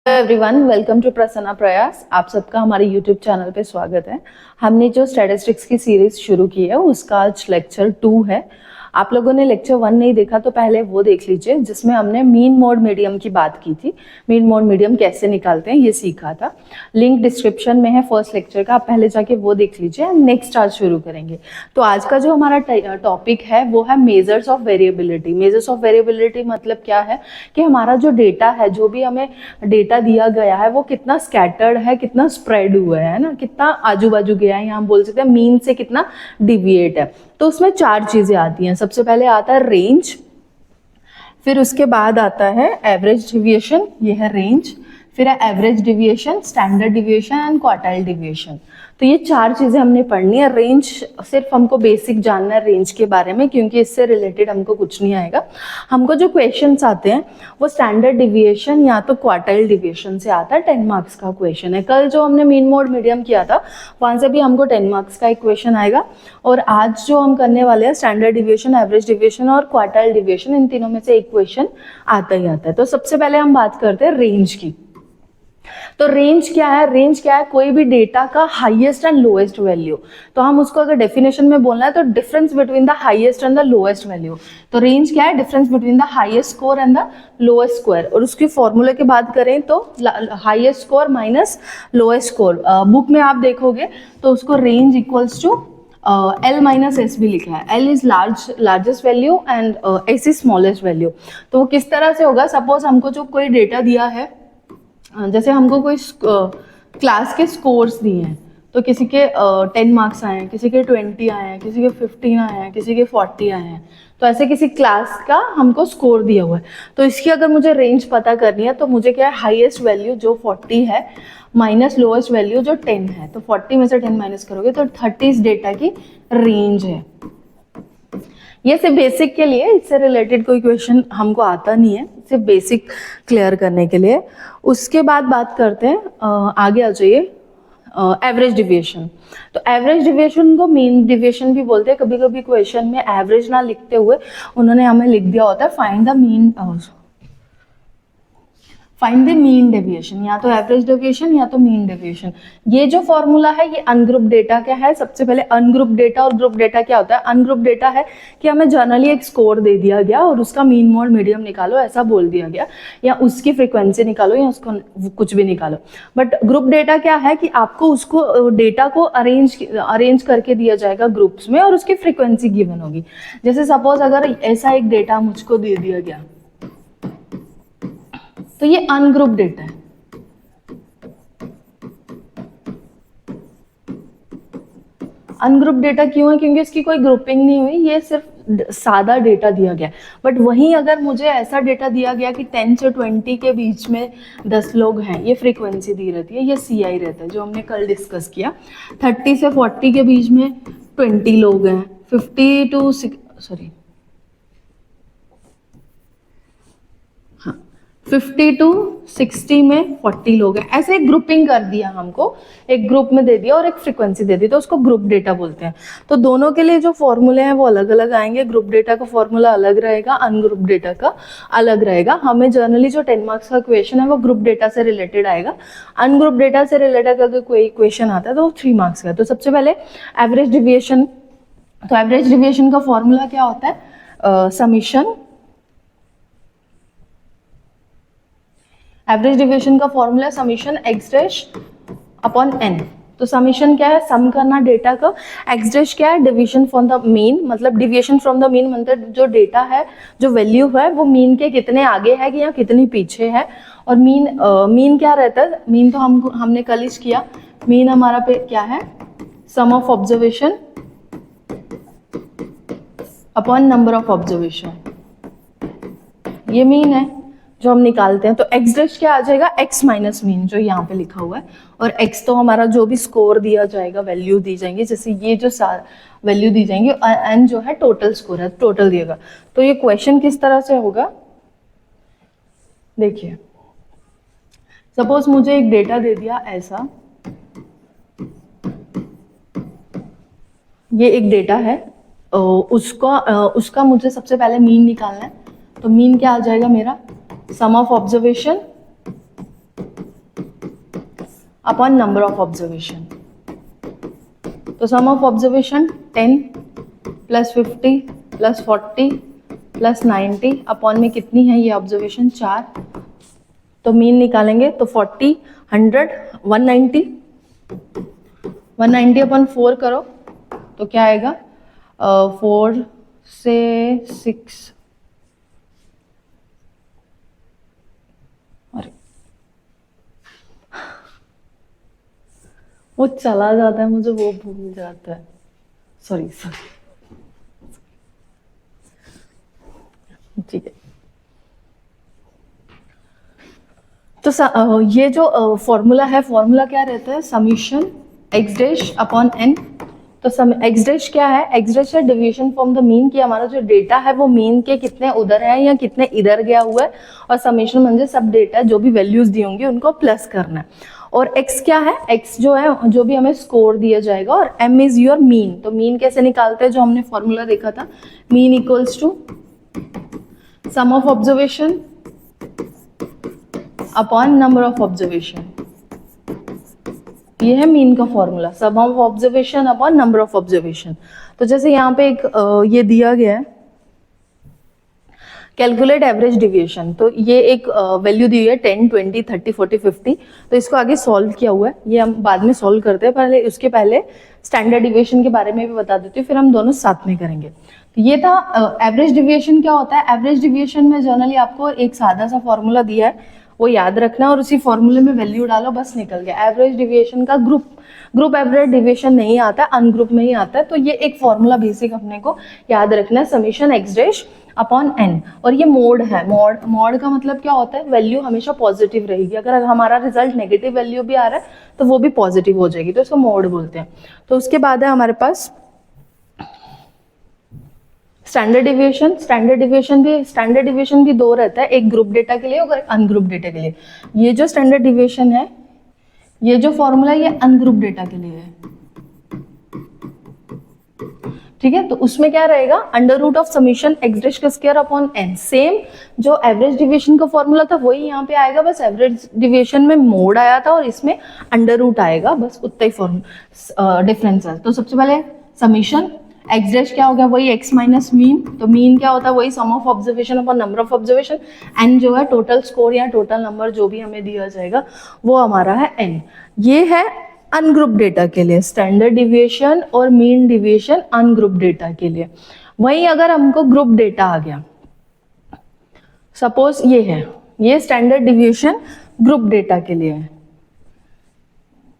Everyone, welcome to Prasanna प्रयास। आप सबका हमारे यूट्यूब चैनल पे स्वागत है। हमने जो स्टैटिस्टिक्स की सीरीज शुरू की है उसका आज लेक्चर 2 है। आप लोगों ने लेक्चर 1 नहीं देखा तो पहले वो देख लीजिए, जिसमें हमने मीन मोड मीडियम की बात की थी। मीन मोड मीडियम कैसे निकालते हैं ये सीखा था। लिंक डिस्क्रिप्शन में है फर्स्ट लेक्चर का, आप पहले जाके वो देख लीजिए। हम नेक्स्ट आज शुरू करेंगे। तो आज का जो हमारा टॉपिक है वो है measures of variability. Measures of variability मतलब क्या है कि हमारा जो डेटा है, जो भी हमें डेटा दिया गया है वो कितना स्कैटर्ड है, कितना स्प्रेड हुआ है ना, कितना आजू बाजू गया है, यहाँ बोल सकते हैं मीन से कितना डिविएट है। तो उसमें 4 चीजें आती हैं। सबसे पहले आता है रेंज, फिर उसके बाद आता है एवरेज डिविएशन, ये है रेंज, फिर है average deviation, standard deviation and quartile deviation. तो ये 4 चीजें हमने पढ़नी है। रेंज सिर्फ हमको बेसिक जानना है रेंज के बारे में, क्योंकि इससे रिलेटेड हमको कुछ नहीं आएगा। हमको जो क्वेश्चंस आते हैं वो स्टैंडर्ड डिविएशन या तो क्वार्टाइल डिविएशन से आता है। 10 मार्क्स का क्वेश्चन है। कल जो हमने मीन मोड मीडियम किया था वहां से भी हमको 10 मार्क्स का एक क्वेश्चन आएगा, और आज जो हम करने वाले हैं स्टैंडर्ड डिविएशन, एवरेज डिविएशन और क्वार्टाइल डिविएशन, इन तीनों में से एक क्वेश्चन आता ही आता है। तो सबसे पहले हम बात करते हैं रेंज की। तो रेंज क्या है? रेंज क्या है? कोई भी डेटा का हाईएस्ट एंड लोएस्ट वैल्यू। तो हम उसको अगर डेफिनेशन में बोलना है तो difference between the highest and the lowest value. तो रेंज क्या है? Difference between the highest score and the lowest score. और उसकी फॉर्मूले की बात करें तो highest score minus lowest score. Book में आप देखोगे तो उसको range equals to L minus S भी लिखा है। L is largest value and S is smallest value. तो वो किस तरह से होगा? सपोज हमको जो कोई डेटा दिया है, जैसे हमको कोई क्लास के स्कोर्स दिए हैं, तो किसी के 10 मार्क्स आए हैं, किसी के 20 आए हैं, किसी के 15 आए हैं, किसी के 40 आए हैं। तो ऐसे किसी क्लास का हमको स्कोर दिया हुआ है। तो इसकी अगर मुझे रेंज पता करनी है तो मुझे क्या है, हाईएस्ट वैल्यू जो 40 है माइनस लोएस्ट वैल्यू जो 10 है। तो 40 में से 10 माइनस करोगे तो 30 इस डेटा की रेंज है। ये सिर्फ बेसिक के लिए, इससे रिलेटेड कोई क्वेश्चन हमको आता नहीं है, सिर्फ बेसिक क्लियर करने के लिए। उसके बाद बात करते हैं, आगे आ जाइए, एवरेज डिविएशन। तो एवरेज डिविएशन को मीन डिविएशन भी बोलते हैं। कभी कभी क्वेश्चन में एवरेज ना लिखते हुए उन्होंने हमें लिख दिया होता है फाइंड द मीन डेविएशन, या तो एवरेज डेविएशन या तो मीन डेविएशन। ये जो फॉर्मूला है ये अनग्रुप डेटा का है। सबसे पहले अनग्रुप डेटा और ग्रुप डेटा क्या होता है? अनग्रुप डेटा है कि हमें जनरली एक स्कोर दे दिया गया और उसका मीन मोड मीडियम निकालो ऐसा बोल दिया गया, या उसकी फ्रीक्वेंसी निकालो या उसको कुछ भी निकालो। बट ग्रुप डेटा क्या है कि आपको उसको डेटा को अरेंज करके दिया जाएगा ग्रुप्स में और उसकी फ्रीक्वेंसी गिवन होगी। जैसे सपोज अगर ऐसा एक डेटा मुझको दे दिया गया तो ये अनग्रुप डेटा है। अनग्रुप डेटा क्यों है? क्योंकि इसकी कोई ग्रुपिंग नहीं हुई, ये सिर्फ सादा डेटा दिया गया। बट वहीं अगर मुझे ऐसा डेटा दिया गया कि 10 से 20 के बीच में 10 लोग हैं, ये फ्रीक्वेंसी दी रहती है, ये CI रहता है जो हमने कल डिस्कस किया। 30 से 40 के बीच में 20 लोग हैं, 50 टू 60 में 40 लोग हैं। ऐसे एक ग्रुपिंग कर दिया हमको, एक ग्रुप में दे दिया और एक फ्रीक्वेंसी दे दी, तो उसको ग्रुप डेटा बोलते हैं। तो दोनों के लिए जो फॉर्मूले हैं वो अलग अलग आएंगे। ग्रुप डेटा का फॉर्मूला अलग रहेगा, अनग्रुप डेटा का अलग रहेगा। हमें जनरली जो 10 मार्क्स का क्वेश्चन है वो ग्रुप डेटा से रिलेटेड आएगा। अनग्रुप डेटा से रिलेटेड अगर कोई क्वेश्चन आता है तो वो 3 मार्क्स का। तो सबसे पहले एवरेज डिविएशन। तो एवरेज डिविएशन का फॉर्मूला क्या होता है? समीशन। एवरेज डिविएशन का formula summation x dash upon n। तो समीशन क्या है? सम करना डेटा का। एक्स डैश क्या है? डिवीजन फ्रॉम द मीन, मतलब डिविएशन फ्रॉम द मीन मतलब जो डेटा है, जो वैल्यू है वो मीन के कितने आगे है या कितनी पीछे है। और मीन क्या रहता है? मीन तो हमने कल ही किया। मीन हमारा पे क्या है? Sum of observation upon number of observation, ये मीन है जो हम निकालते हैं। तो एक्स डैश क्या आ जाएगा? एक्स माइनस मीन, जो यहाँ पे लिखा हुआ है। और एक्स तो हमारा जो भी स्कोर दिया जाएगा, वैल्यू दी जाएंगी, जैसे ये जो वैल्यू दी जाएंगी, एन जो है टोटल स्कोर है, टोटल दिएगा। तो ये क्वेश्चन किस तरह से होगा देखिए। सपोज मुझे एक डेटा दे दिया ऐसा, ये एक डेटा है, उसका मुझे सबसे पहले मीन निकालना है। तो मीन क्या आ जाएगा मेरा? Sum of observation upon number of observation. तो sum of observation 10 plus 50 plus 40 plus 90 upon में कितनी है ये ऑब्जर्वेशन 4। तो मीन निकालेंगे तो 40 100 190 190 अपॉन 4 करो तो क्या आएगा 4 से 6 वो चला जाता है, मुझे वो भूल जाता है, सॉरी। ठीक है, तो ये जो फॉर्मूला है, फॉर्मूला क्या रहता है, summation x dash upon n. तो एक्स डैश क्या है, एक्स डैश है डिविएशन फ्रॉम द मीन, कि हमारा जो डेटा है वो मीन के कितने उधर है या कितने इधर गया हुआ है, और समीशन म्हणजे सब डेटा जो भी वैल्यूज दी होंगी उनको प्लस करना है। और x क्या है, x जो है जो भी हमें स्कोर दिया जाएगा, और m इज योर मीन। तो मीन कैसे निकालते हैं, जो हमने फॉर्मूला देखा था, mean equals to sum of observation upon number of observation. ये है मीन का formula, sum of observation upon number of observation. तो जैसे यहाँ पे एक ये दिया गया है, कैलकुलेट एवरेज डिविएशन, तो ये एक वैल्यू दी हुई है 10 20 30 40 50। तो इसको आगे सॉल्व किया हुआ है, ये हम बाद में सॉल्व करते हैं, पहले उसके पहले स्टैंडर्ड डिविएशन के बारे में भी बता देती हूँ, फिर हम दोनों साथ में करेंगे। तो ये था एवरेज डिविएशन क्या होता है। एवरेज डिविएशन में जनरली आपको एक सादा सा फॉर्मूला दिया है, वो याद रखना और उसी फॉर्मूले में वैल्यू डालो, बस निकल गया। एवरेज डिविएशन का ग्रुप एवरेज डिविएशन नहीं आता, अनग्रुप में ही आता है। तो ये एक फॉर्मूला बेसिक अपने को याद रखना है, summation x dash upon n. और ये मोड है, मोड का मतलब क्या होता है, वैल्यू हमेशा पॉजिटिव रहेगी। अगर हमारा रिजल्ट नेगेटिव वैल्यू भी आ रहा है तो वो भी पॉजिटिव हो जाएगी, तो इसको मोड बोलते हैं। तो उसके बाद है हमारे पास स्टैंडर्ड डिविएशन। स्टैंडर्ड डिविएशन भी दो रहता है, एक ग्रुप डेटा के लिए और एक अनग्रुप डेटा के लिए। ये जो स्टैंडर्ड डिविएशन है, ये जो फॉर्मूला, ये अनग्रुप डेटा के लिए है, ठीक है। तो उसमें क्या रहेगा, under root of summation x dash का स्क्वायर अपॉन एन। सेम जो एवरेज डिविएशन का फॉर्मूला था वही यहाँ पे आएगा, बस एवरेज डिविएशन में मोड आया था और इसमें अंडर रूट आएगा, बस उतना ही डिफरेंस है। तो सबसे पहले समीशन एक्स डैश क्या हो गया, वही एक्स माइनस मीन। तो मीन क्या होता है, वही sum of observation upon number of observation. N जो है टोटल स्कोर या टोटल नंबर जो भी हमें दिया जाएगा वो हमारा है एन। ये है अनग्रुप डेटा के लिए, स्टैंडर्ड डिविएशन और मीन डिविएशन अनग्रुप डेटा के लिए। वहीं अगर हमको ग्रुप डेटा आ गया, सपोज ये है, ये स्टैंडर्ड डिविएशन ग्रुप डेटा के लिए है,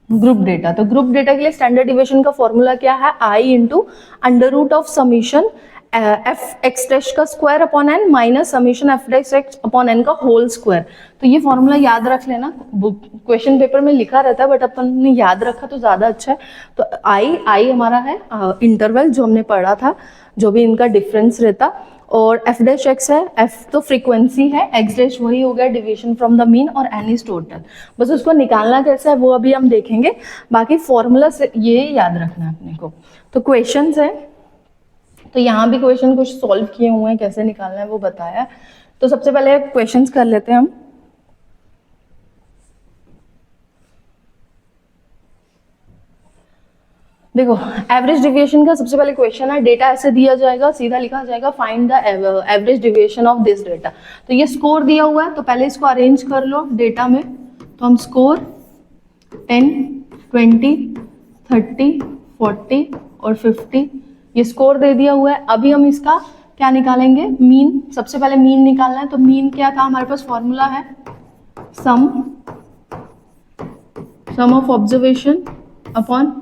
ग्रुप डेटा। तो ग्रुप डेटा के लिए स्टैंडर्ड डिविएशन का फॉर्मूला क्या है, i into under root of summation F x dash का square upon N minus summation F dash X upon N का होल स्क्वायर। तो ये फॉर्मूला याद रख लेना, क्वेश्चन पेपर में लिखा रहता है बट अपन ने याद रखा तो ज्यादा अच्छा है। तो आई हमारा है इंटरवल जो हमने पढ़ा था, जो भी इनका डिफरेंस रहता, और एफ डैश एक्स है, एफ तो फ्रीक्वेंसी है, एक्स डैश वही हो गया डिविएशन फ्रॉम द मीन, और एन इज टोटल। बस उसको निकालना कैसे है वो अभी हम देखेंगे, बाकी फॉर्मूला से ये याद रखना है अपने को। तो क्वेश्चंस है, तो यहाँ भी क्वेश्चन कुछ सॉल्व किए हुए हैं, कैसे निकालना है वो बताया। तो सबसे पहले क्वेश्चंस कर लेते हैं हम। देखो एवरेज डिविएशन का सबसे पहले क्वेश्चन है, डेटा ऐसे दिया जाएगा, सीधा लिखा जाएगा find the average deviation of this data. तो ये स्कोर दिया हुआ है, तो पहले इसको अरेंज कर लो डेटा में। तो हम स्कोर 10 20 30 40 और 50 ये स्कोर दे दिया हुआ है। अभी हम इसका क्या निकालेंगे, मीन। सबसे पहले मीन निकालना है। तो मीन क्या था, हमारे पास फॉर्मूला है sum of observation upon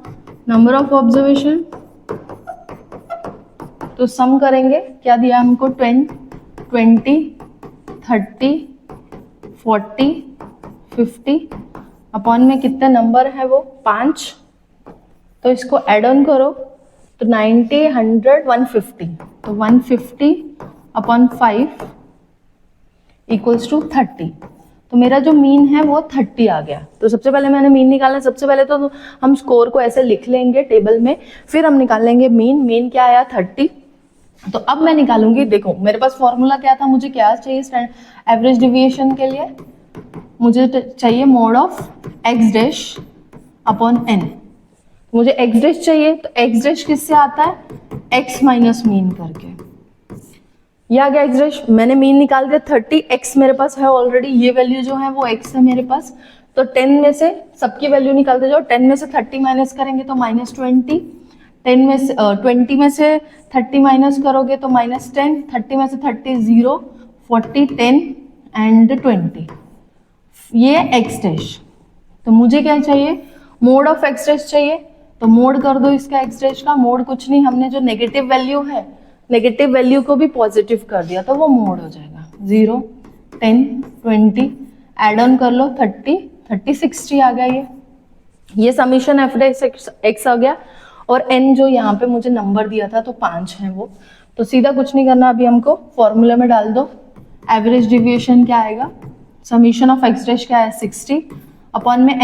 number of observation. तो सम करेंगे, क्या दिया हमको, 10 20 30 40 50 अपॉन में कितने नंबर है वो 5। तो इसको एड ऑन करो तो 90 100 150। तो 150 अपॉन 5 इक्वल्स टू 30। तो मेरा जो मीन है वो 30 आ गया। तो सबसे पहले मैंने मीन निकालना, सबसे पहले तो हम स्कोर को ऐसे लिख लेंगे टेबल में, फिर हम निकालेंगे मीन। मीन क्या आया 30। तो अब मैं निकालूंगी, देखो मेरे पास फॉर्मूला क्या था, मुझे क्या चाहिए एवरेज डिविएशन के लिए, मुझे चाहिए mode of x dash upon n। मुझे x डैश चाहिए, तो x डैश किससे आता है, x माइनस मीन करके। ये आ गया x डैश, मैंने मीन निकाल दिया 30, x मेरे पास है ऑलरेडी, ये वैल्यू जो है वो x है मेरे पास। तो 10 में से सबकी वैल्यू निकालते जाओ, 10 में से 30 माइनस करेंगे तो -20, 10 में से 20 में से 30 माइनस करोगे तो -10, 30 में से 30 0, 40, 10 एंड 20, ये x डैश। तो मुझे क्या चाहिए, मोड ऑफ x डैश चाहिए, तो मोड कर दो इसका x डैश का। मोड कुछ नहीं, हमने जो नेगेटिव वैल्यू है, नेगेटिव वैल्यू को भी पॉजिटिव कर दिया तो वो मोड हो जाएगा। 0, 10, 20, एड ऑन कर लो 30, 30, 60 आ गया ये समीशन एफ डैश एक्स आ गया। और n जो यहाँ पे मुझे नंबर दिया था तो 5 है वो, तो सीधा कुछ नहीं करना, अभी हमको फॉर्मूला में डाल दो। एवरेज डिविएशन क्या आएगा, समीशन ऑफ एक्स डैश क्या है 60 अपॉन में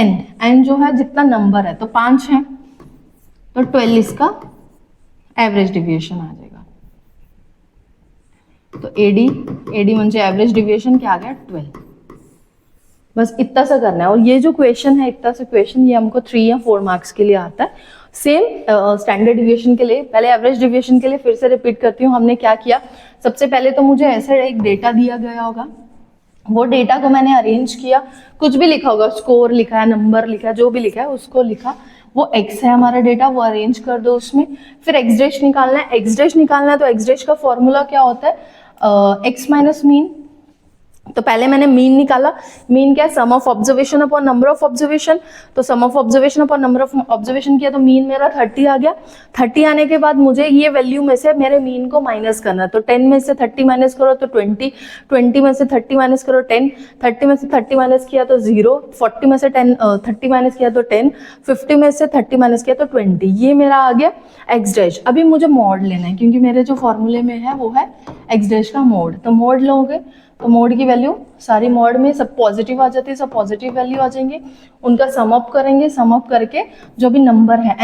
n जो है जितना नंबर है, तो 5 है तो 12 इसका एवरेज डिविएशन आ जाएगा। तो एडी म्हणजे एवरेज डिविएशन क्या आ गया 12। बस इतना सा करना है। और ये जो क्वेश्चन है, इतना सा क्वेश्चन, ये हमको 3 या 4 मार्क्स के लिए आता है। सेम स्टैंडर्ड डिविएशन के लिए, पहले एवरेज डिविएशन के लिए फिर से रिपीट करती हूँ। हमने क्या किया, सबसे पहले तो मुझे ऐसा एक डेटा दिया गया होगा, वो डेटा को मैंने अरेंज किया, कुछ भी लिखा होगा, स्कोर लिखा है, नंबर लिखा है, जो भी लिखा है उसको लिखा, वो x है हमारा डेटा, वो अरेंज कर दो उसमें। फिर x डैश निकालना है, x डैश निकालना है तो x डैश का फॉर्मूला क्या होता है, x माइनस मीन। तो पहले मैंने मीन निकाला, मीन क्या है, sum of observation upon number of observation. तो sum of observation upon number of observation किया तो मीन मेरा 30 आ गया। 30 आने के बाद मुझे ये वैल्यू में से मेरे मीन को माइनस करना है, तो 10 में से 30 माइनस करो तो 20, 20 में से 30 माइनस करो 10, 30 में से 30 माइनस किया तो 0, 40 में से 30 माइनस किया तो 10, 50 में से 30 माइनस किया तो 20, ये मेरा आ गया एक्स डैश। अभी मुझे मोड लेना है, क्योंकि मेरे जो फॉर्मूले में है वो है एक्स डैश का मोड। तो मोड लोगे तो मोड की वैल्यू सारी मोड में सब पॉजिटिव आ जाती है, सब पॉजिटिव वैल्यू आ जाएंगे, उनका सम अप करेंगे, सम अप करके जो भी नंबर है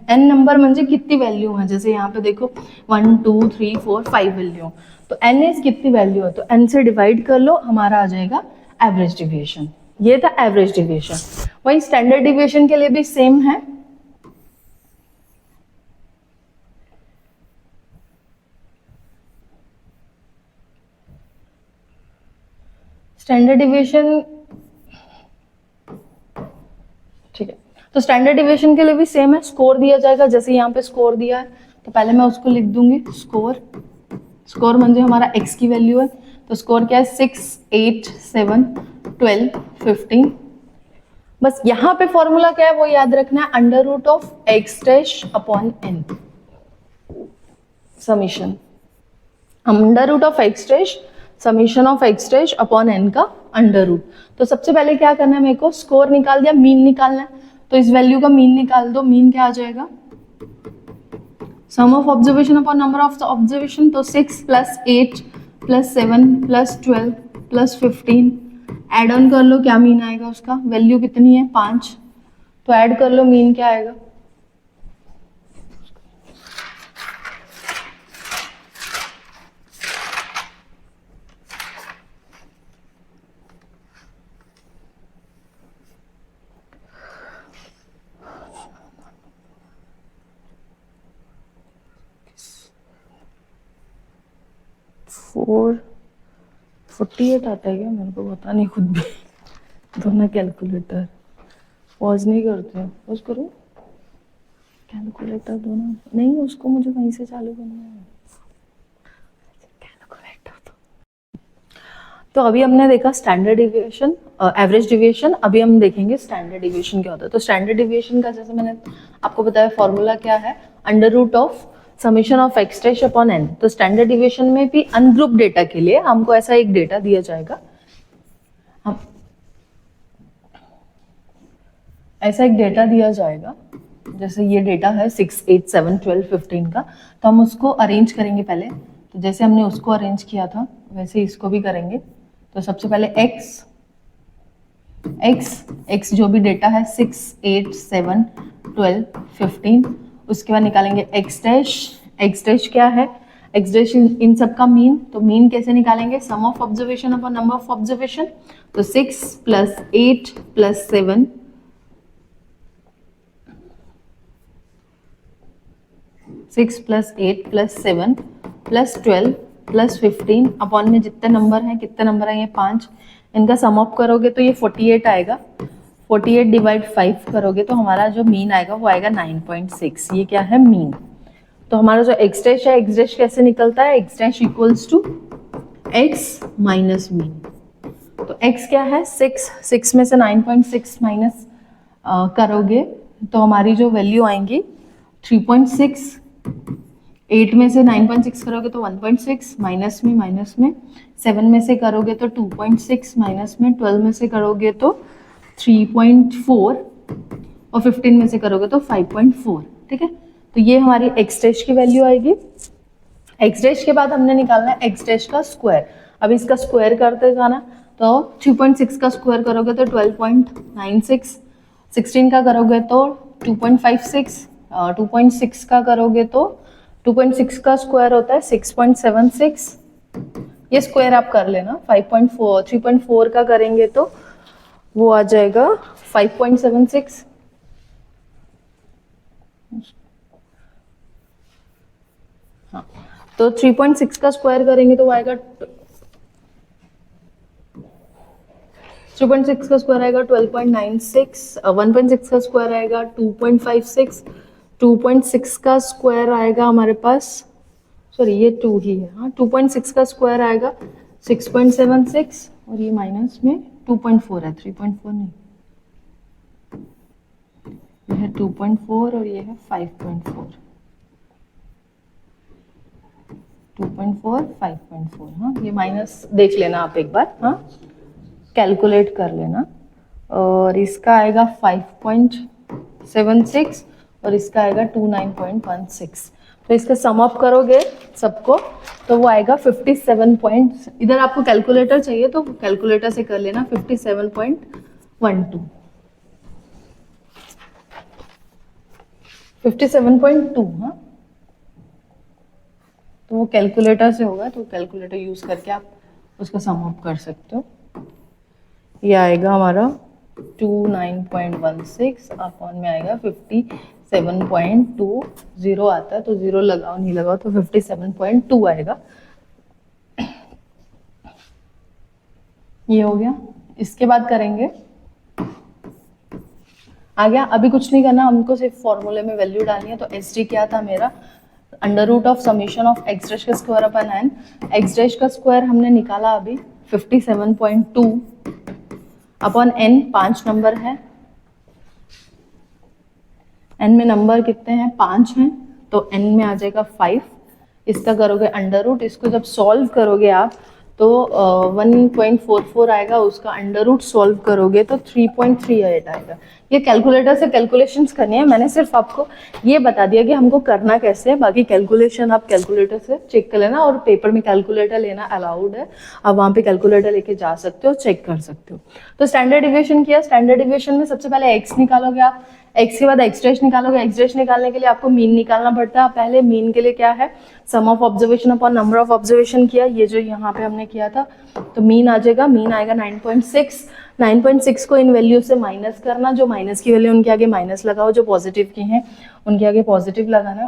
n नंबर म्हणजे कितनी वैल्यू है, जैसे यहाँ पे देखो 1 2 3 4 5 वैल्यू, तो n इज कितनी वैल्यू है, तो n से डिवाइड कर लो, हमारा आ जाएगा एवरेज डिविएशन। ये था एवरेज डिविएशन। वही स्टैंडर्ड डिविएशन के लिए भी सेम है। स्टैंडर्ड डिविएशन, ठीक है, तो स्टैंडर्ड डिविएशन के लिए भी सेम है, स्कोर दिया जाएगा। जैसे यहाँ पे स्कोर दिया है तो पहले मैं उसको लिख दूंगी, स्कोर म्हणजे हमारा x की वैल्यू है, तो स्कोर क्या है 6 8 7 12 15। बस यहाँ पे फॉर्मूला क्या है वो याद रखना है, under root of x dash upon n, summation under root of x dash, summation of x dash upon n का अंडर रूट। तो सबसे पहले क्या करना है, मेरे को स्कोर निकाल दिया, मीन निकालना है, तो इस वैल्यू का मीन निकाल दो। मीन क्या आ जाएगा, sum of observation upon number of observation, तो 6 plus 8 plus 7 plus 12 plus 15, add on कर लो, क्या मीन आएगा उसका, वैल्यू कितनी है 5, तो ऐड कर लो, मीन क्या आएगा, फोर 48 आता है क्या, मेरे को पता नहीं खुद भी। दोनों कैलकुलेटर पॉज नहीं करते हैं, पॉज करो, कैलकुलेटर दोनों नहीं, उसको मुझे वहीं से चालू करना है कैलकुलेटर। तो अभी हमने देखा स्टैंडर्ड डिविएशन, एवरेज डिविएशन, अभी हम देखेंगे स्टैंडर्ड डिविएशन क्या होता है। तो स्टैंडर्ड डिविएशन का जैसे मैंने आपको बताया फॉर्मूला क्या है, under root of summation of x dash upon n। तो स्टैंडर्ड डिविएशन में भी अनग्रुप डेटा के लिए हमको ऐसा एक डेटा दिया जाएगा, हम ऐसा एक डेटा दिया जाएगा, जैसे ये डेटा है 6 8 7 12 15 का, तो हम उसको अरेंज करेंगे पहले। तो जैसे हमने उसको अरेंज किया था वैसे इसको भी करेंगे। तो सबसे पहले x जो भी डेटा है 6 8 7 12 15, उसके बाद निकालेंगे x डैश क्या है, x डैश इन सब का मीन। तो मीन कैसे निकालेंगे, sum of observation upon number of observation, तो 6 प्लस 8 प्लस 7 6 + 8 + 7 + 12 + 15 अपॉन में जितने नंबर हैं, कितने नंबर हैं ये 5, इनका सम अप करोगे तो ये 48 आएगा। 48 / 5 करोगे तो हमारा जो मीन आएगा वो आएगा 9.6। ये क्या है? मीन। तो हमारा जो एक्स डैश है, एक्स डैश कैसे निकलता है? X dash equals to x minus mean. तो x क्या है? 6 में से 9.6 माइनस करोगे तो हमारी जो वैल्यू आएंगी 3.6। 8 में से 9.6 करोगे तो 1.6, माइनस में 7 में से करोगे तो 2.6, माइनस में 12 में से करोगे तो 3.4 और 15 में से करोगे तो 5.4। ठीक है, तो ये हमारी x डैश की वैल्यू आएगी। x डैश के बाद हमने निकालना है x डैश का स्क्वायर। अब इसका स्क्वायर करते जाना, तो 3.6 का स्क्वायर करोगे तो 12.96, 16 का करोगे तो 2.56, 2.6 का करोगे तो 2.6 का स्क्वायर होता है 6.76। ये स्क्वायर आप कर लेना। 5.4 3.4 का करेंगे तो वो आ जाएगा 5.76। हाँ, तो 3.6 का स्क्वायर करेंगे तो वो आएगा 3.6 का स्क्वायर आएगा 12.96, 1.6 का स्क्वायर आएगा 2.56, 2.6 का स्क्वायर आएगा हमारे पास, सॉरी ये 2 ही है, हाँ 2.6 का स्क्वायर आएगा 6.76 और ये माइनस में 2.4 है, 3.4 नहीं, ये है 2.4 और ये है 5.4, 2.4 5.4। हाँ, ये माइनस देख लेना आप एक बार, हाँ कैलकुलेट कर लेना। और इसका आएगा 5.76 और इसका आएगा 29.16। तो इसका सम अप करोगे सबको तो वो आएगा 57 पॉइंट, इधर आपको कैलकुलेटर चाहिए तो कैलकुलेटर से कर लेना, 57.12, 57.2। हाँ, तो वो कैलकुलेटर से होगा, तो कैलकुलेटर यूज करके आप उसका सम अप कर सकते हो। ये आएगा हमारा 29.16 अपॉन में आएगा 57.20 आता है, तो 0 लगाओ नहीं लगाओ तो 57.2 आएगा। ये हो गया। इसके बाद करेंगे आ गया, अभी कुछ नहीं करना, हमको सिर्फ फॉर्मूले में वैल्यू डालनी है। तो एस डी क्या था मेरा? √(समेशन) x डैश का square upon n। x dash का स्क्वायर हमने निकाला अभी 57.2 अपॉन n, 5 नंबर है, n में नंबर कितने हैं? 5 हैं, तो n में आ जाएगा 5। इसका करोगे √, इसको जब सॉल्व करोगे आप तो 1.44 आएगा, उसका √ सॉल्व करोगे तो 3.38 आएगा। ये कैलकुलेटर से कैलकुलेशंस करनी है, मैंने सिर्फ आपको ये बता दिया कि हमको करना कैसे है, बाकी कैलकुलेशन आप कैलकुलेटर से चेक कर लेना। और पेपर में कैलकुलेटर लेना अलाउड है, आप वहाँ पे कैलकुलेटर लेके जा सकते हो, चेक कर सकते हो। तो स्टैंडर्ड डिविएशन किया, स्टैंडर्ड डिविएशन में सबसे पहले x निकालोगे आप, x के बाद x डैश निकालोगे। x डैश निकालने के लिए आपको मीन निकालना पड़ता है। पहले मीन के लिए क्या है? Sum of observation upon number of observation किया, ये जो यहाँ पे हमने किया था, तो मीन आ जाएगा, मीन आएगा 9.6। 9.6 को इन वैल्यू से माइनस करना, जो माइनस की वैल्यू उनके आगे माइनस लगाओ, जो पॉजिटिव की हैं उनके आगे पॉजिटिव लगाना,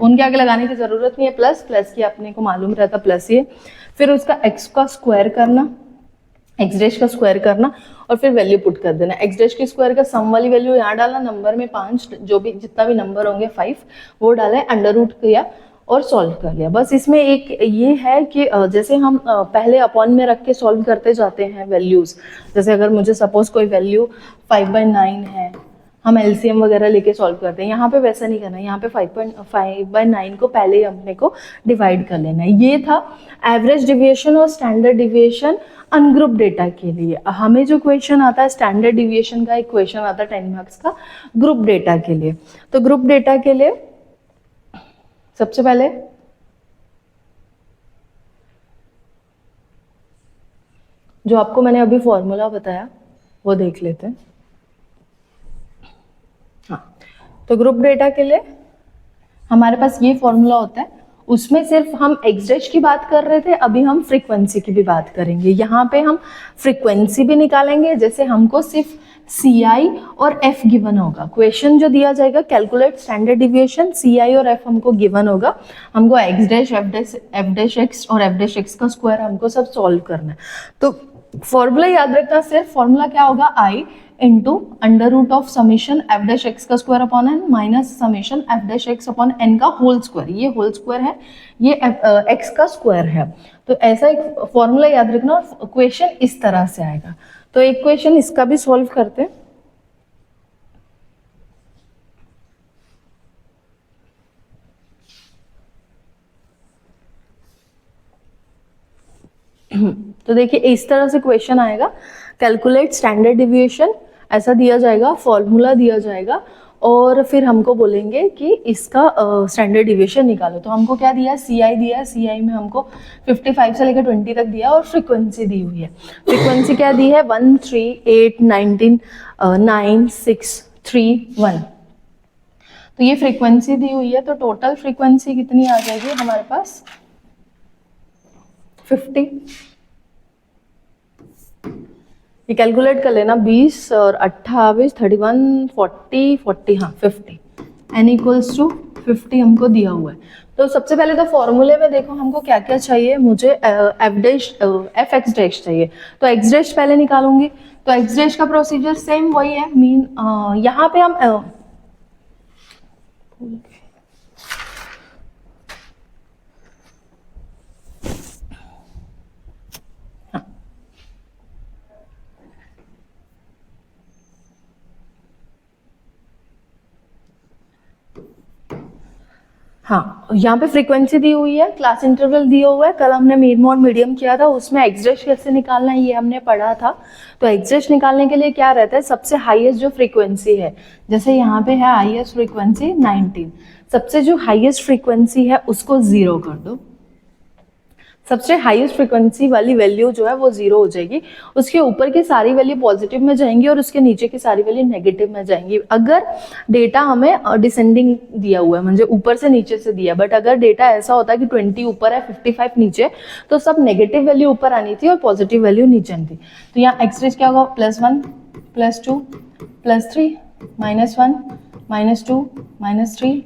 उनके आगे लगाने की जरूरत नहीं है, प्लस प्लस की अपने को मालूम रहता प्लस ये। फिर उसका x का स्क्वायर करना, x डैश का स्क्वायर करना और फिर वैल्यू पुट कर देना। x डैश के स्क्वायर का सम वाली वैल्यू यहाँ डाला, नंबर में 5, जो भी जितना भी नंबर होंगे 5 वो डाला, √ किया और सॉल्व कर लिया। बस इसमें एक ये है कि जैसे हम पहले अपॉन में रख के सॉल्व करते जाते हैं वैल्यूज, जैसे अगर मुझे सपोज कोई वैल्यू 5/9 है, हम एलसीएम वगैरह लेके सॉल्व करते हैं, यहाँ पे वैसा नहीं करना, यहाँ पे 5/9 को पहले ही अपने को डिवाइड कर लेना है। ये था एवरेज डिविएशन और स्टैंडर्ड डिविएशन अनग्रुप डेटा के लिए। हमें जो क्वेश्चन आता है स्टैंडर्ड डिविएशन का, एक क्वेश्चन आता है 10 मार्क्स का ग्रुप डेटा के लिए। तो ग्रुप डेटा के लिए सबसे पहले जो आपको मैंने अभी फॉर्मूला बताया वो देख लेते हैं। हाँ, तो ग्रुप डेटा के लिए हमारे पास ये फॉर्मूला होता है, उसमें सिर्फ हम x डैश की बात कर रहे थे, अभी हम फ्रीक्वेंसी की भी बात करेंगे। यहाँ पे हम फ्रीक्वेंसी भी निकालेंगे, जैसे हमको सिर्फ सी आई और एफ गिवन होगा। क्वेश्चन जो दिया जाएगा कैलकुलेट स्टैंडर्ड डिविएशन, सी आई और एफ हमको गिवन होगा। हमको x dash F dash x और एफ डैश एक्स का स्क्वायर हमको सब सॉल्व करना है। तो फॉर्मूला याद रखना, सिर्फ फॉर्मूला क्या होगा, I into under root of summation F dash X का square upon N minus summation F dash X upon N का होल स्क्वायर। ये होल स्क्वायर है, ये एक्स का स्क्वायर है। तो ऐसा एक फॉर्मूला याद रखना और क्वेश्चन इस तरह से आएगा। तो एक क्वेश्चन इसका भी सॉल्व करते हैं। तो देखिए इस तरह से क्वेश्चन आएगा, कैलकुलेट स्टैंडर्ड डिविएशन ऐसा दिया जाएगा, फॉर्मूला दिया जाएगा और फिर हमको बोलेंगे कि इसका स्टैंडर्ड डिविएशन निकालो। तो हमको क्या दिया है, सी आई दिया है, सी आई में हमको 55 से लेकर 20 तक दिया और फ्रीक्वेंसी दी हुई है। फ्रीक्वेंसी क्या दी है, 1 3 8 19 9 6 3 1। तो ये फ्रीक्वेंसी दी हुई है, तो टोटल फ्रीक्वेंसी कितनी आ जाएगी हमारे पास 50। ये कैलकुलेट कर लेना, 20 और 28 31 40 40 हाँ 50 n इक्वल्स टू 50 हमको दिया हुआ है। तो सबसे पहले तो फॉर्मूले में देखो हमको क्या क्या चाहिए, मुझे एफ एक्स डैश चाहिए। तो एक्स डैश पहले निकालूंगी। तो एक्स डैश का प्रोसीजर सेम वही है, मीन यहाँ पे हम हाँ, यहाँ पे फ्रीक्वेंसी दी हुई है, क्लास इंटरवल दिया हुआ है। कल हमने मीन मोड मीडियम किया था, उसमें एक्स डैश कैसे निकालना है ये हमने पढ़ा था। तो एक्स डैश निकालने के लिए क्या रहता है, सबसे हाईएस्ट जो फ्रीक्वेंसी है, जैसे यहाँ पे है हाईएस्ट फ्रीक्वेंसी 19, सबसे जो हाईएस्ट फ्रीक्वेंसी है उसको 0 कर दो। सबसे हाईएस्ट फ्रीक्वेंसी वाली वैल्यू जो है वो 0 हो जाएगी, उसके ऊपर की सारी वैल्यू पॉजिटिव में जाएंगी और उसके नीचे की सारी वैल्यू नेगेटिव में जाएंगी। अगर डेटा हमें डिसेंडिंग दिया हुआ है, म्हणजे ऊपर से नीचे से दिया, बट अगर डेटा ऐसा होता है कि 20 ऊपर है 55 नीचे, तो सब नेगेटिव वैल्यू ऊपर आनी थी और पॉजिटिव वैल्यू नीचे आनी थी। तो यहाँ एक्स रेज क्या होगा, +1 +2 +3 -1 -2 -3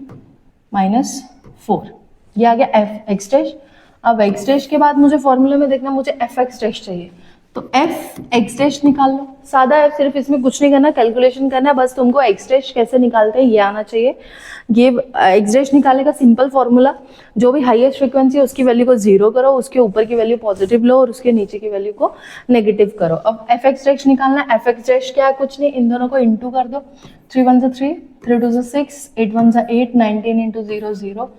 -4, ये आ गया एफ एक्स डैश। अब एक्स डैश के बाद मुझे फॉर्मूले में देखना, मुझे एफ एक्स डैश चाहिए। तो एफ एक्स डैश निकाल लो, सादा है, सिर्फ इसमें कुछ नहीं करना, कैलकुलेशन करना है, बस तुमको एक्स डैश कैसे निकालते हैं ये आना चाहिए। ये एक्स डैश निकालने का सिंपल फॉर्मूला, जो भी हाईएस्ट फ्रीक्वेंसी है उसकी वैल्यू को 0 करो, उसके ऊपर की वैल्यू पॉजिटिव लो और उसके नीचे की वैल्यू को नेगेटिव करो। अब एफ एक्स डैश निकालना है। एफ एक्स डैश क्या है, कुछ नहीं, इन दोनों को इंटू कर दो, 3 1 3 3 2 6 8 1 8 19 इंटू 0 0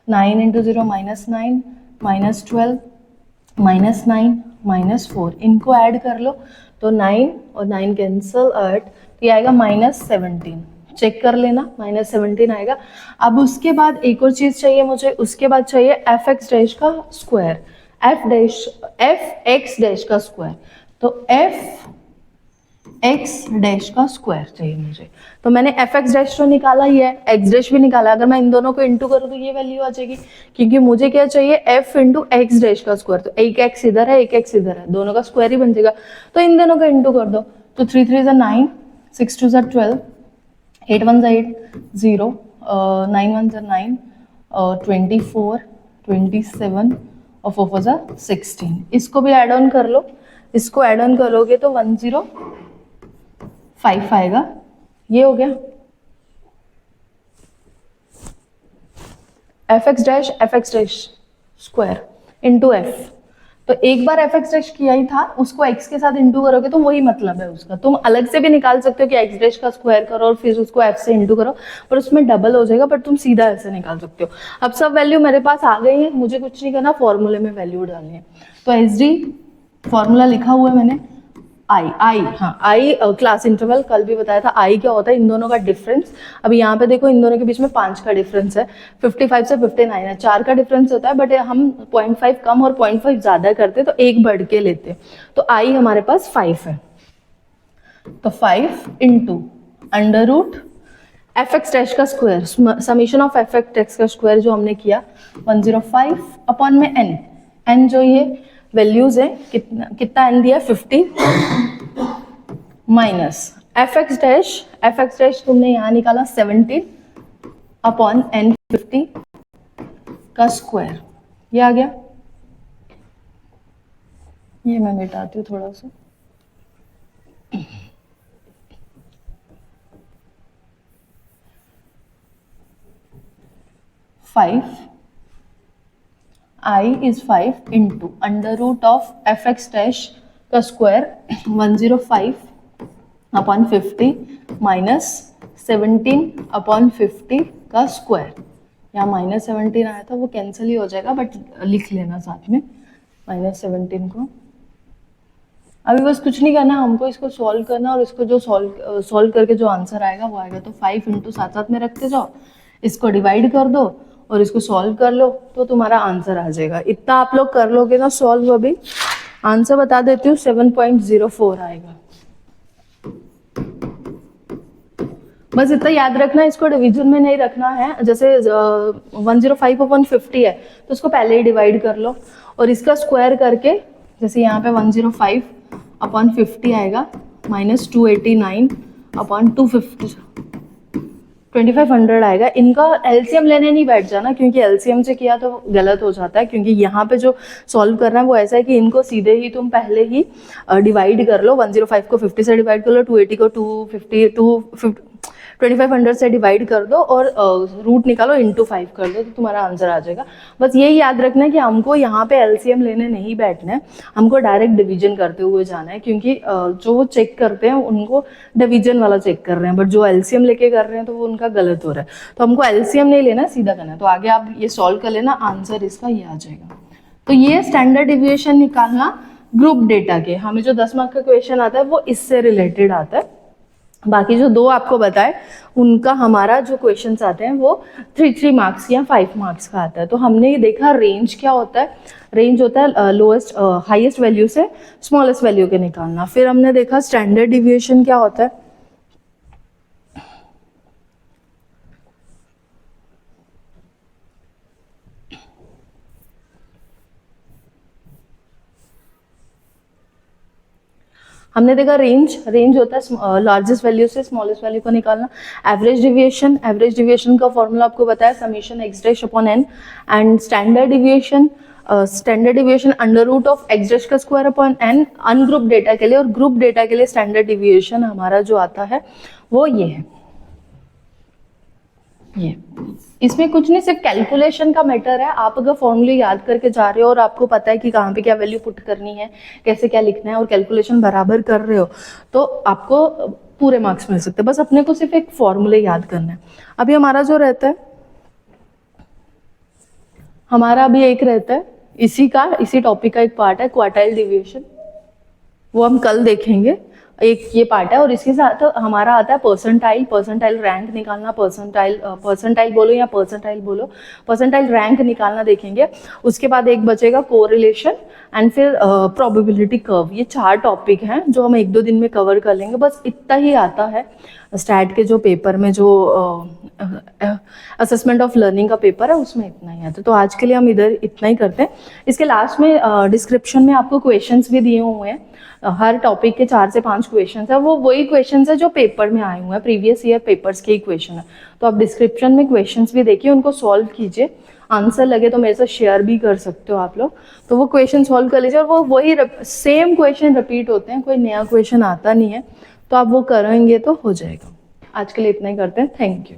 9 इंटू 0 -9 -12 -9 -4, इनको ऐड कर लो तो 9 और 9 कैंसल 8, तो ये आएगा -17। चेक कर लेना, -17 आएगा। अब उसके बाद एक और चीज चाहिए मुझे, उसके बाद चाहिए एफ एक्स डैश का स्क्वायर, एफ एक्स डैश का स्क्वायर। तो एफ एक्स डैश का स्क्वायर चाहिए मुझे। तो मैंने एफ एक्स डैश तो निकाला ही है, एक्स डैश भी निकाला। अगर मैं इन दोनों को इंटू करूँ तो ये वैल्यू आ जाएगी, क्योंकि मुझे क्या चाहिए, एफ इंटू एक्स डैश का स्क्वायर। तो एक एक्स इधर है, एक एक्स इधर है, दोनों का स्क्वायर ही बन जाएगा। तो इन दोनों का इंटू कर दो, तो 3 3 9 6 2 12 8 1 8 0 9 1 9 24 27 और 4 4 16। इसको भी ऐड ऑन कर लो, इसको ऐड ऑन करोगे तो 105 आएगा। ये हो गया F x dash square into F. तो एक बार एफ एक्स डैश किया ही था, उसको एक्स के साथ इंटू करोगे तो वही मतलब है उसका। तुम अलग से भी निकाल सकते हो कि एक्स डैश का स्क्वायर करो और फिर उसको एफ से इंटू करो, पर उसमें डबल हो जाएगा, बट तुम सीधा ऐसे निकाल सकते हो। अब सब वैल्यू मेरे पास आ गई है, मुझे कुछ नहीं करना, फॉर्मूले में वैल्यू डालनी है। तो एच डी फॉर्मूला लिखा हुआ है मैंने, आई क्लास इंटरवल कल भी बताया था, आई क्या होता है, इन दोनों का डिफरेंस। अब यहाँ पे देखो इन दोनों के बीच में 5 का डिफरेंस है, 55 से 59 है, 4 का डिफरेंस होता है, बट हम 0.5 कम और 0.5 ज्यादा करते तो एक बढ़ के लेते। तो आई हमारे पास 5 है, तो 5 into under root F x dash का square, summation of F x dash का स्क्वायर जो हमने किया 105 अपॉन में एन जो ये वैल्यूज है, कितना एन दिया 50 माइनस एफ एक्स डैश तुमने यहाँ निकाला 17 अपॉन n 50 का स्क्वायर, ये आ गया। ये मैं मिटाती हूँ थोड़ा सा। I is 5 into under root of F x dash का स्क्वायर 105 अपॉन 50 माइनस 17 अपॉन 50 का स्क्वायर। यहाँ माइनस 17 आया था, वो कैंसिल ही हो जाएगा, बट लिख लेना साथ में माइनस 17 को। अभी बस कुछ नहीं करना, हमको इसको सॉल्व करना, और इसको जो सॉल्व करके जो आंसर आएगा वो आएगा। तो 5 इंटू साथ साथ में रखते जाओ, इसको डिवाइड कर दो और इसको सॉल्व कर लो, तो तुम्हारा आंसर आ जाएगा। इतना आप लोग कर लोगे ना सॉल्व। अभी आंसर बता देती हूँ, 7.04 आएगा। बस इतना याद रखना, इसको डिवीजन में नहीं रखना है। जैसे 105 अपॉन 50 है तो उसको पहले ही डिवाइड कर लो, और इसका स्क्वायर करके, जैसे यहाँ पे 105 अपॉन 50 आएगा माइनस 289 अपॉन 250 2500 आएगा। इनका एलसीएम लेने नहीं बैठ जाना, क्योंकि एलसीएम से किया तो गलत हो जाता है। क्योंकि यहाँ पे जो सॉल्व करना है वो ऐसा है कि इनको सीधे ही तुम पहले ही डिवाइड कर लो। 105 को 50 से डिवाइड कर लो, 280 को 2500 से डिवाइड कर दो, और रूट निकालो, इंटू 5 कर दो, तो तुम्हारा आंसर आ जाएगा। बस यही याद रखना है कि हमको यहाँ पे एलसीएम लेने नहीं बैठना है, हमको डायरेक्ट डिवीजन करते हुए जाना है। क्योंकि जो वो चेक करते हैं उनको डिवीजन वाला चेक कर रहे हैं, बट जो एलसीएम लेके कर रहे हैं तो वो उनका गलत हो रहा है। तो हमको एलसीएम नहीं लेना, सीधा करना है। तो आगे आप ये सॉल्व कर लेना, आंसर इसका ये आ जाएगा। तो ये स्टैंडर्ड डिविएशन निकालना ग्रुप डेटा के, हमें जो 10 मार्क का क्वेश्चन आता है वो इससे रिलेटेड आता है। बाकी जो दो आपको बताए उनका हमारा जो क्वेश्चंस आते हैं वो 3 मार्क्स या 5 मार्क्स का आता है। तो हमने ये देखा रेंज क्या होता है। रेंज होता है लोएस्ट हाईएस्ट वैल्यू से स्मॉलेस्ट वैल्यू के निकालना। फिर हमने देखा स्टैंडर्ड डिविएशन क्या होता है। हमने देखा रेंज होता है लार्जेस्ट वैल्यू से स्मॉलेस्ट वैल्यू को निकालना। एवरेज डिविएशन का फॉर्मूला आपको बताया, summation x dash upon N. And standard deviation under root of x dash का square upon N ungroup data के लिए। और ग्रुप डेटा के लिए स्टैंडर्ड डिविएशन हमारा जो आता है वो ये है। ये इसमें कुछ नहीं, सिर्फ कैलकुलेशन का मैटर है। आप अगर फॉर्मूले याद करके जा रहे हो और आपको पता है कि कहाँ पे क्या वैल्यू पुट करनी है, कैसे क्या लिखना है, और कैलकुलेशन बराबर कर रहे हो, तो आपको पूरे मार्क्स मिल सकते हैं। बस अपने को सिर्फ एक फॉर्मूले याद करना है। अभी हमारा जो रहता है, हमारा अभी एक रहता है इसी टॉपिक का एक पार्ट है क्वार्टाइल डिविएशन, वो हम कल देखेंगे। एक ये पार्ट है, और इसके साथ हमारा आता है परसेंटाइल रैंक निकालना। परसेंटाइल बोलो या परसेंटाइल रैंक निकालना देखेंगे। उसके बाद एक बचेगा कोरिलेशन एंड फिर प्रोबेबिलिटी कर्व। ये 4 टॉपिक हैं जो हम 1-2 दिन में कवर कर लेंगे। बस इतना ही आता है स्टैट के जो पेपर में, जो असेसमेंट ऑफ लर्निंग का पेपर है, उसमें इतना ही आता है। तो आज के लिए हम इधर इतना ही करते हैं। इसके लास्ट में डिस्क्रिप्शन में आपको क्वेश्चंस भी दिए हुए हैं। हर टॉपिक के 4 से 5 क्वेश्चन है, वो वही क्वेश्चन है जो पेपर में आए हुए हैं, प्रीवियस ईयर पेपर्स के ही क्वेश्चन है। तो आप डिस्क्रिप्शन में क्वेश्चन भी देखिए, उनको सॉल्व कीजिए। आंसर लगे तो मेरे साथ शेयर भी कर सकते हो आप लोग। तो वो क्वेश्चन सॉल्व कर लीजिए, और वो वही सेम क्वेश्चन रिपीट होते हैं, कोई नया क्वेश्चन आता नहीं है। तो आप वो करेंगे तो हो जाएगा। आज के लिए इतना ही करते हैं। Thank you.